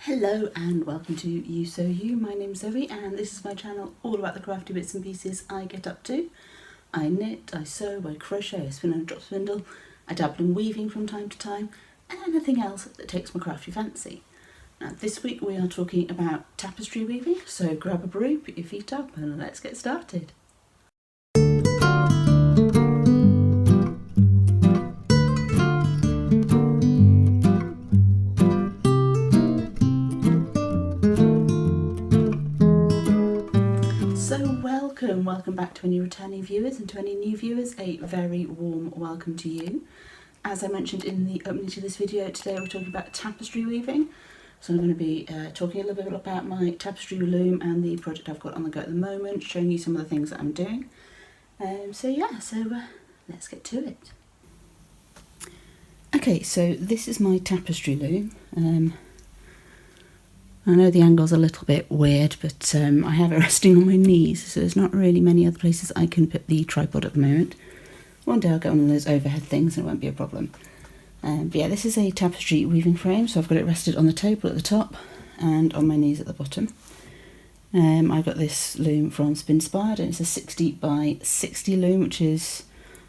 Hello and welcome to Ewe Sew You. My name's Zoe and this is my channel all about the crafty bits and pieces I get up to. I knit, I sew, I crochet, I spin on a drop spindle, I dabble in weaving from time to time, and anything else that takes my crafty fancy. Now this week we are talking about tapestry weaving, so grab a brew, put your feet up and let's get started. So welcome back to any returning viewers, and to any new viewers a very warm welcome to you. As I mentioned in the opening to this video, today we're talking about tapestry weaving. So I'm going to be talking a little bit about my tapestry loom and the project I've got on the go at the moment, showing you some of the things that I'm doing. So let's get to it. Okay, so this is my tapestry loom. I know the angle's a little bit weird, but I have it resting on my knees, so there's not really many other places I can put the tripod at the moment. One day I'll get one of those overhead things and it won't be a problem. But yeah, this is a tapestry weaving frame, so I've got it rested on the table at the top and on my knees at the bottom. I got this loom from Spinspired, and it's a 60 by 60 loom, which is,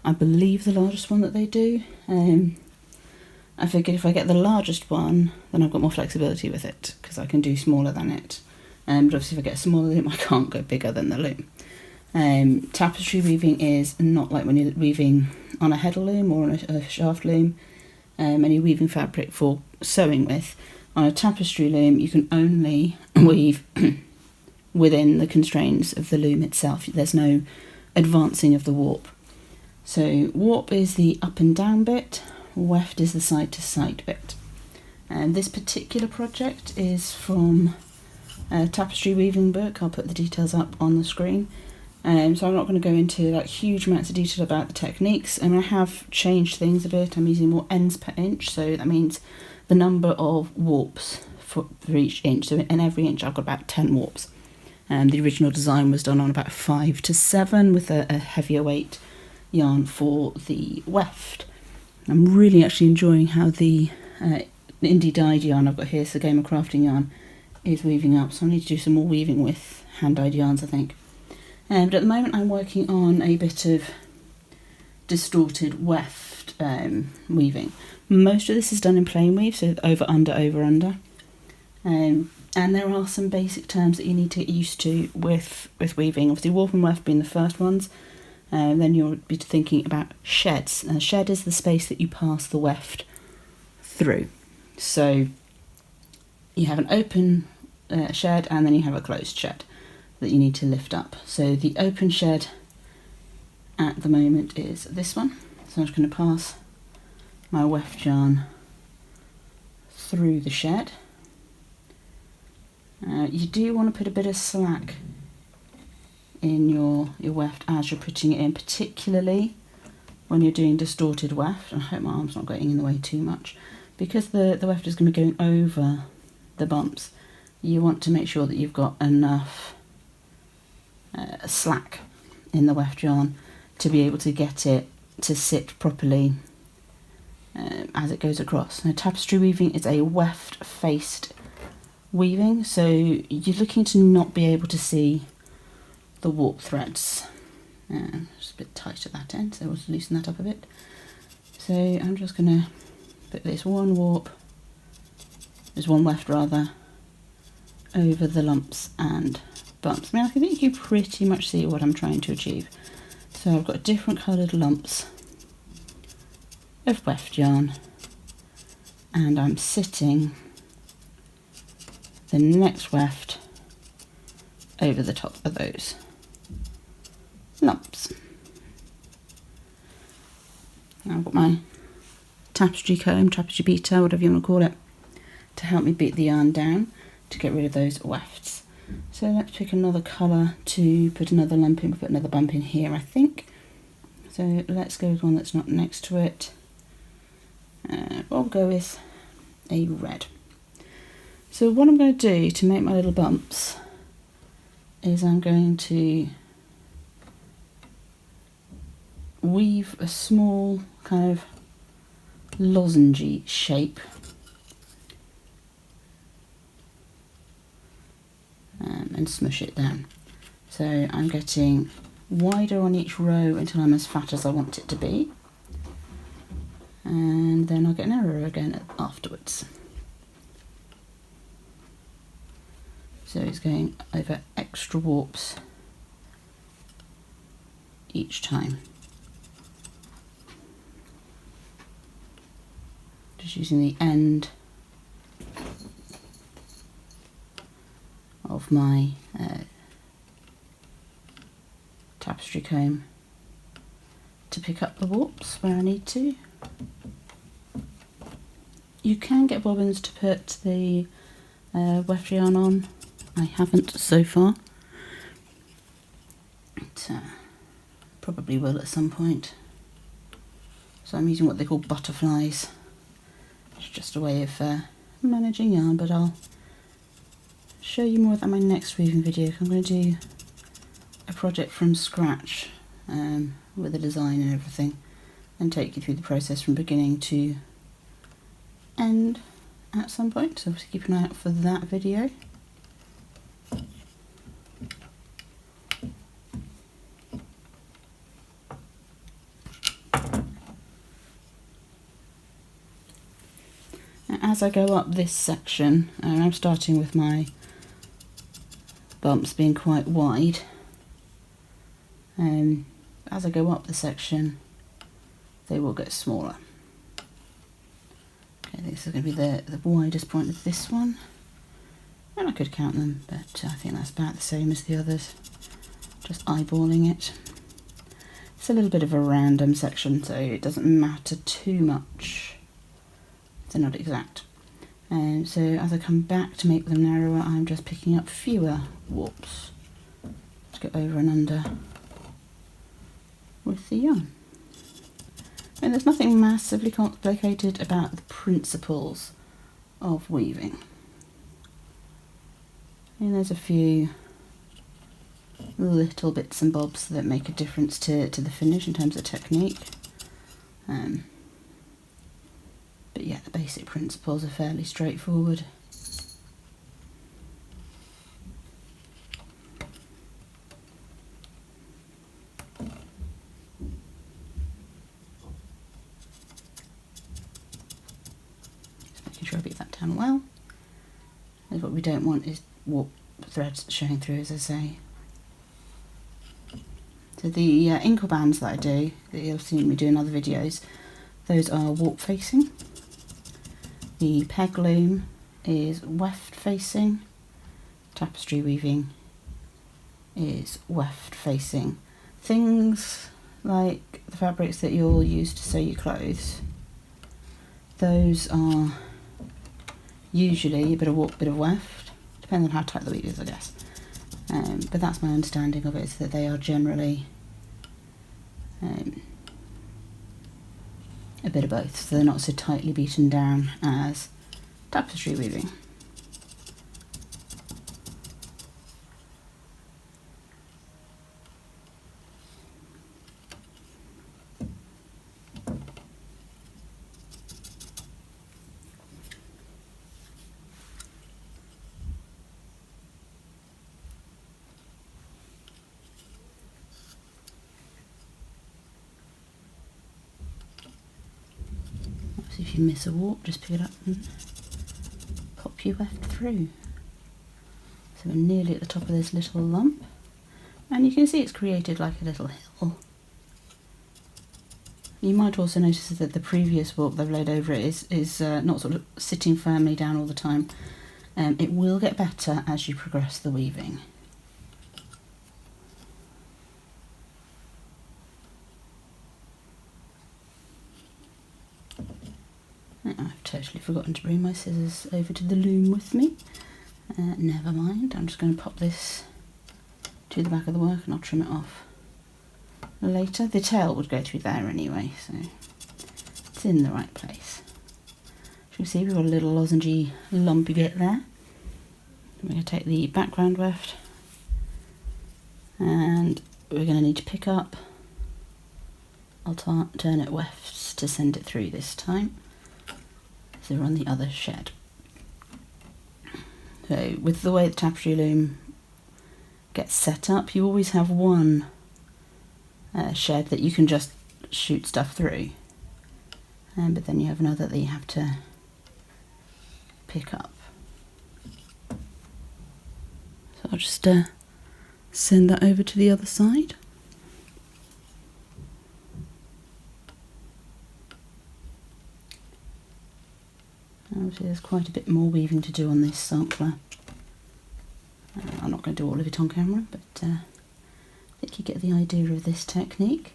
I believe, the largest one that they do. I figured if I get the largest one, then I've got more flexibility with it, because I can do smaller than it. But obviously if I get a smaller loom, I can't go bigger than the loom. Tapestry weaving is not like when you're weaving on a heddle loom or on a shaft loom, any weaving fabric for sewing with. On a tapestry loom, you can only weave within the constraints of the loom itself. There's no advancing of the warp. So warp is the up and down bit, weft is the side to side bit. And this particular project is from a tapestry weaving book. I'll put the details up on the screen. So I'm not going to go into like huge amounts of detail about the techniques, and I have changed things a bit. I'm using more ends per inch, so that means the number of warps for each inch. So in every inch I've got about 10 warps. The original design was done on about 5 to 7 with a heavier weight yarn for the weft. I'm really actually enjoying how the indie dyed yarn I've got here, so Gamer Crafting yarn, is weaving up. So I need to do some more weaving with hand dyed yarns, I think. But at the moment I'm working on a bit of distorted weft weaving. Most of this is done in plain weave, so over, under, over, under. And there are some basic terms that you need to get used to with weaving. Obviously warp and weft being the first ones. Then you'll be thinking about sheds. A shed is the space that you pass the weft through. So you have an open shed and then you have a closed shed that you need to lift up. So the open shed at the moment is this one. So I'm just going to pass my weft yarn through the shed. You do want to put a bit of slack in your weft as you're putting it in, particularly when you're doing distorted weft. I hope my arm's not getting in the way too much, because the weft is going to be going over the bumps. You want to make sure that you've got enough slack in the weft yarn to be able to get it to sit properly as it goes across. Now tapestry weaving is a weft faced weaving, so you're looking to not be able to see the warp threads. Just a bit tight at that end, so we'll loosen that up a bit. So I'm just going to put this one warp, there's one weft rather, over the lumps and bumps. I mean, I think you pretty much see what I'm trying to achieve. So I've got different coloured lumps of weft yarn, and I'm sitting the next weft over the top of those lumps. Now I've got my tapestry comb, tapestry beater, whatever you want to call it, to help me beat the yarn down to get rid of those wefts. So let's pick another colour to put another lump in, put another bump in here, I think. So let's go with one that's not next to it. We'll go with a red. So what I'm going to do to make my little bumps is I'm going to weave a small kind of lozengey shape and smush it down. So I'm getting wider on each row until I'm as fat as I want it to be, and then I'll get narrower again afterwards. So it's going over extra warps each time. Just using the end of my tapestry comb to pick up the warps where I need to. You can get bobbins to put the weft yarn on. I haven't so far, but probably will at some point. So I'm using what they call butterflies. It's just a way of managing yarn, but I'll show you more of that in my next weaving video. I'm going to do a project from scratch with the design and everything, and take you through the process from beginning to end at some point, so keep an eye out for that video. As I go up this section, I'm starting with my bumps being quite wide. As I go up the section, they will get smaller. Okay, this is going to be the widest point of this one, and I could count them, but I think that's about the same as the others, just eyeballing it. It's a little bit of a random section, so it doesn't matter too much. They're not exact. So as I come back to make them narrower, I'm just picking up fewer warps to go over and under with the yarn. And there's nothing massively complicated about the principles of weaving. And there's a few little bits and bobs that make a difference to the finish in terms of technique. But yeah, the basic principles are fairly straightforward. Just making sure I beat that down well. And what we don't want is warp threads showing through, as I say. So the inkle bands that I do, that you'll see me do in other videos, those are warp facing. The peg loom is weft facing. Tapestry weaving is weft facing. Things like the fabrics that you'll use to sew your clothes, those are usually a bit of warp, bit of weft, depending on how tight the weave is, I guess. But that's my understanding of it, is that they are generally a bit of both, so they're not so tightly beaten down as tapestry weaving. So if you miss a warp, just pick it up and pop your weft through. So we're nearly at the top of this little lump, and you can see it's created like a little hill. You might also notice that the previous warp they've laid over it is not sort of sitting firmly down all the time. It will get better as you progress the weaving. I've totally forgotten to bring my scissors over to the loom with me. Never mind, I'm just going to pop this to the back of the work and I'll trim it off later. The tail would go through there anyway, so it's in the right place. As you can see, we've got a little lozengey lumpy bit there. We're going to take the background weft and we're going to need to pick up alternate wefts to send it through this time. So we're on the other shed. So with the way the tapestry loom gets set up, you always have one shed that you can just shoot stuff through, but then you have another that you have to pick up. So I'll just send that over to the other side. Obviously there's quite a bit more weaving to do on this sampler. I'm not going to do all of it on camera, but I think you get the idea of this technique.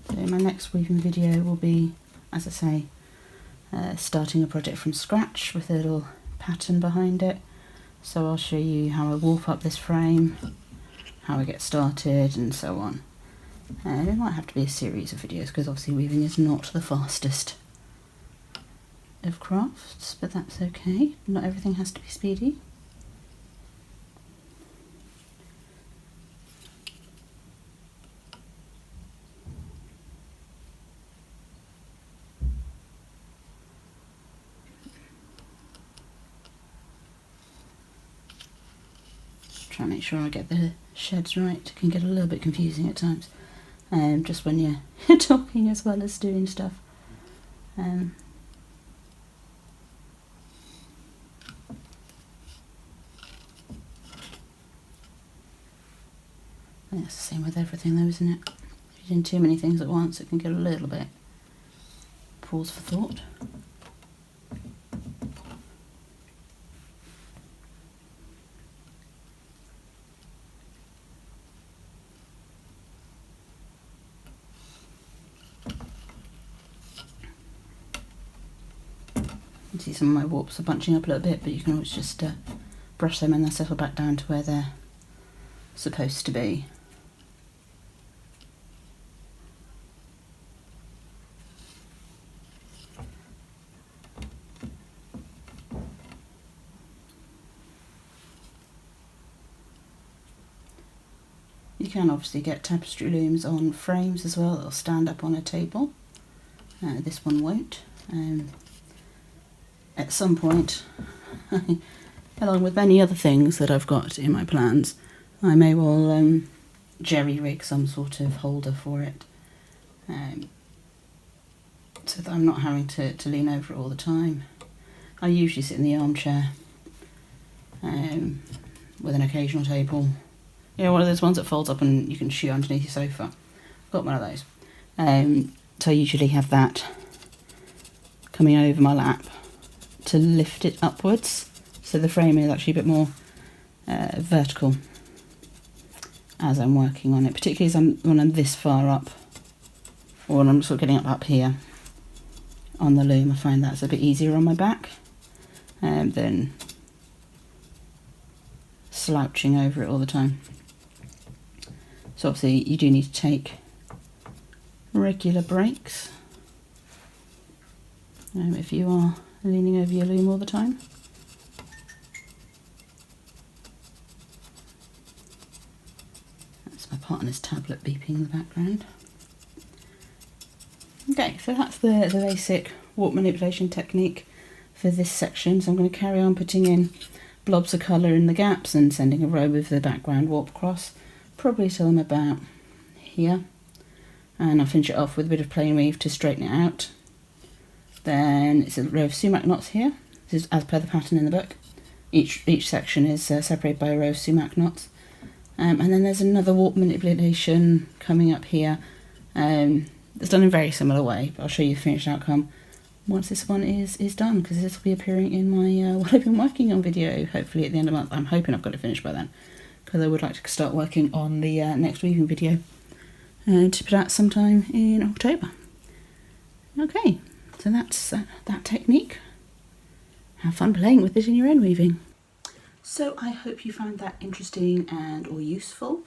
So my next weaving video will be, as I say, starting a project from scratch with a little pattern behind it. So I'll show you how I warp up this frame, how I get started, and so on. It might have to be a series of videos because obviously weaving is not the fastest of crafts, but that's okay. Not everything has to be speedy. Try and make sure I get the sheds right. It can get a little bit confusing at times, just when you're talking as well as doing stuff. It's the same with everything though, isn't it? If you're doing too many things at once, it can get a little bit pause for thought. You see some of my warps are bunching up a little bit, but you can always just brush them and they'll settle back down to where they're supposed to be. You can obviously get tapestry looms on frames as well. They'll stand up on a table. This one won't. At some point, along with many other things that I've got in my plans, I may well jerry rig some sort of holder for it, so that I'm not having to lean over it all the time. I usually sit in the armchair with an occasional table. You know, one of those ones that folds up and you can shoot underneath your sofa. I've got one of those. So I usually have that coming over my lap to lift it upwards, so the frame is actually a bit more vertical as I'm working on it, particularly when I'm this far up, or when I'm sort of getting up here on the loom. I find that's a bit easier on my back than slouching over it all the time. So obviously you do need to take regular breaks if you are leaning over your loom all the time. That's my partner's tablet beeping in the background. Okay, so that's the basic warp manipulation technique for this section. So I'm going to carry on putting in blobs of colour in the gaps and sending a row of the background warp across, probably till I'm about here, and I'll finish it off with a bit of plain weave to straighten it out. Then it's a row of sumac knots here. This is as per the pattern in the book. Each section is separated by a row of sumac knots. And then there's another warp manipulation coming up here. It's done in a very similar way, but I'll show you the finished outcome once this one is done, because this will be appearing in my what I've been working on video, hopefully at the end of the month. I'm hoping I've got it finished by then, because I would like to start working on the next weaving video to put out sometime in October. Okay. So that's that technique. Have fun playing with it in your own weaving. So I hope you found that interesting and or useful.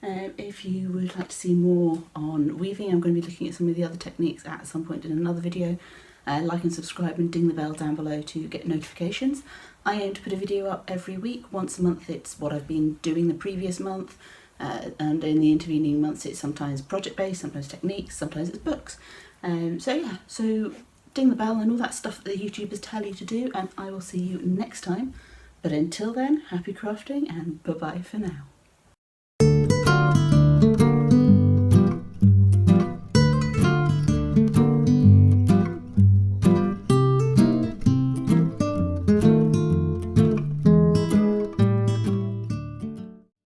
If you would like to see more on weaving, I'm going to be looking at some of the other techniques at some point in another video. Like and subscribe and ding the bell down below to get notifications. I aim to put a video up every week. Once a month it's what I've been doing the previous month, and in the intervening months it's sometimes project based, sometimes techniques, sometimes it's books. So ding the bell and all that stuff that the YouTubers tell you to do, and I will see you next time. But until then, happy crafting and bye bye for now.